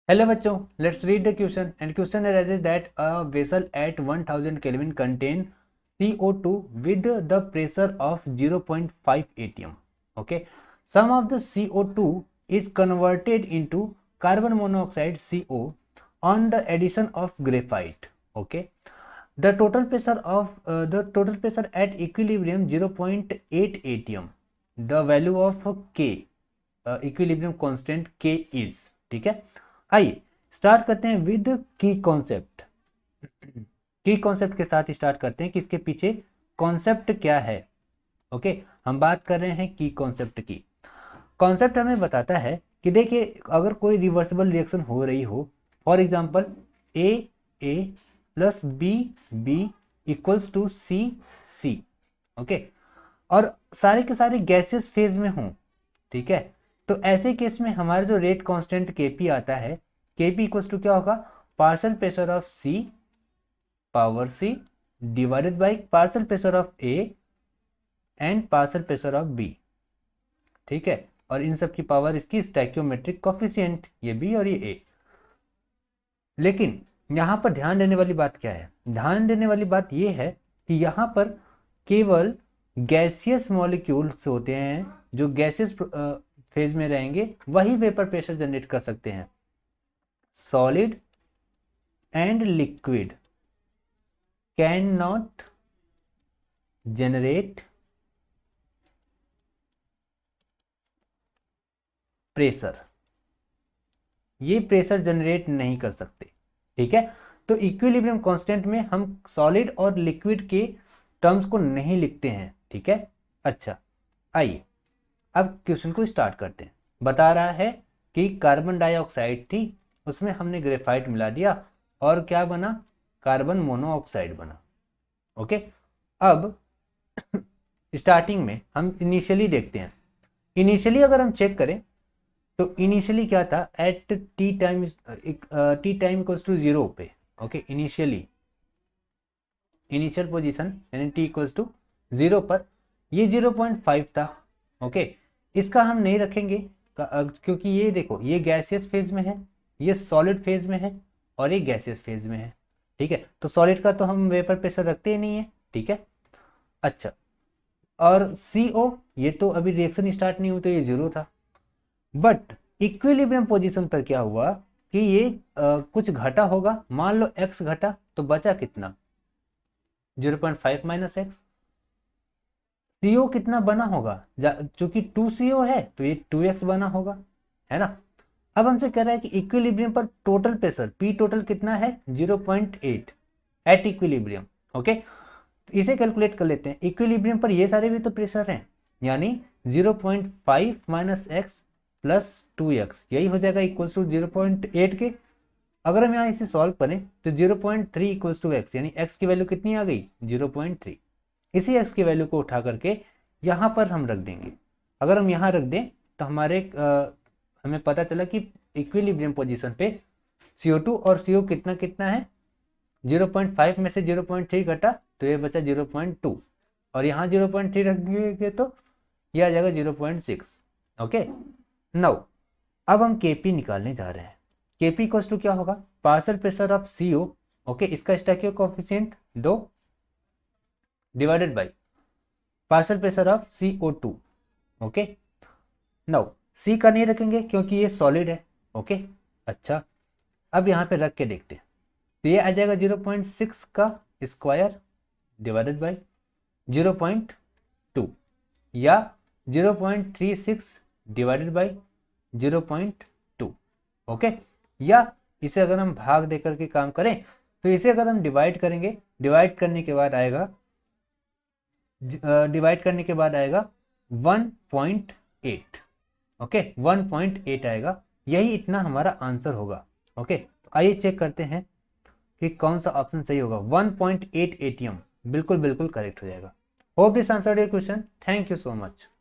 Hello बच्चों, let's read the question and question arises that a vessel at 1000 Kelvin contain CO2 with the pressure of 0.5 atm. Okay, some of the CO2 is converted into carbon monoxide CO on the addition of graphite. Okay, the total pressure at equilibrium 0.8 atm. The value of K equilibrium constant के is. ठीक है, आइए start करते हैं with की concept. की concept के साथ स्टार्ट करते हैं कि इसके पीछे कॉन्सेप्ट क्या है। ओके, हम बात कर रहे हैं की कॉन्सेप्ट की। कॉन्सेप्ट हमें बताता है कि देखिए, अगर कोई रिवर्सिबल रिएक्शन हो रही हो, for example A plus B equals to C. Okay, और सारे के सारे गैसेस फेज में हों। ठीक है, तो ऐसे केस में हमारा जो रेट कांस्टेंट केपी आता है, केपी इक्वल्स टू क्या होगा, partial pressure of C power C divided by partial pressure of A and partial pressure of B. ठीक है, और इन सब की पावर इसकी स्टैक्योमेट्रिक कोफिशिएंट, ये बी और ये ए। लेकिन यहां पर ध्यान देने वाली बात क्या है, ध्यान देने वाली बात यह है कि यहां पर केवल गैसियस मॉलिक्यूल्स होते हैं, जो गैसियस फेज में रहेंगे वही वेपर प्रेशर जनरेट कर सकते हैं। Solid and liquid can not generate pressure, ये प्रेशर जनरेट नहीं कर सकते। ठीक है, तो इक्विलिब्रियम कांस्टेंट में हम सॉलिड और लिक्विड के टर्म्स को नहीं लिखते हैं। ठीक है, अच्छा आइए अब क्वेश्चन को स्टार्ट करते हैं। बता रहा है कि कार्बन डाइऑक्साइड थी, उसमें हमने ग्रेफाइट मिला दिया और क्या बना, कार्बन मोनोऑक्साइड बना। ओके, अब स्टार्टिंग में हम इनिशियली देखते हैं। इनिशियली अगर हम चेक करें तो इनिशियली क्या था, at T time equals to 0 पे। ओके, इनिशियली इनिशियल पोजीशन यानी टी इक्वल्स टू 0 पर ये 0.5 था। ओके, इसका हम नहीं रखेंगे क्योंकि ये देखो, ये गैसियस फेज में है, ये सॉलिड फेज में है और ये गैसियस फेज में है। ठीक है, तो सॉलिड का तो हम वेपर प्रेशर रखते ही नहीं है। ठीक है, अच्छा, और CO ये तो अभी रिएक्शन स्टार्ट नहीं हुई तो ये 0 था। बट इक्विलिब्रियम पोजीशन पर क्या हुआ कि ये कुछ घटा होगा, मान लो x घटा, तो बचा कितना, 0.5 माइनस एक्स। CO कितना बना होगा, चूंकि 2CO है तो ये 2x बना होगा, है ना। अब हमसे कह रहा है कि इक्विलिब्रियम पर टोटल प्रेशर P टोटल कितना है, 0.8 एट इक्विलिब्रियम। ओके, तो इसे कैलकुलेट कर लेते हैं। इक्विलिब्रियम पर ये सारे भी तो प्रेशर हैं, यानी 0.5 माइनस एक्स प्लस 2x, यही हो जाएगा इक्वल्स टू 0.8 के। अगर हम यहाँ इसे सॉल्व करें तो 0.3 इक्वल्स टू एक्स, यानी x की वैल्यू कितनी आ गई, 0.3। इसी x की वैल्यू को उठा करके यहाँ पर हम रख देंगे। अगर हम यहाँ रख दें तो हमें पता चला कि इक्विलिब्रियम पोजीशन पे CO2 और CO कितना कितना है, 0.5 में से 0.3 घटा तो ये बचा 0.2, और यहाँ 0.3 रख देंगे तो ये आ जाएगा 0.6। ओके, नाउ अब हम Kp निकालने जा रहे हैं। Kp इक्वल्स टू क्या होगा, partial pressure of CO। Okay, इसका स्टैकियो coefficient 2 divided by partial pressure of CO2। Okay, now C का नहीं रखेंगे क्योंकि ये सॉलिड है। ओके, अच्छा, अब यहाँ पे रख के देखते हैं तो ये आ जाएगा 0.6 का स्क्वायर डिवाइडेड बाई 0.2 या 0.36 डिवाइडेड बाई 0.2। ओके, या इसे अगर हम भाग देकर के काम करें तो इसे अगर हम डिवाइड करेंगे, डिवाइड करने के बाद आएगा 1.8। ओके, 1.8 आएगा, यही इतना हमारा आंसर होगा। ओके, तो आइए चेक करते हैं कि कौन सा ऑप्शन सही होगा। 1.8 atm बिल्कुल बिल्कुल करेक्ट हो जाएगा। Hope this answered your question, thank you so much.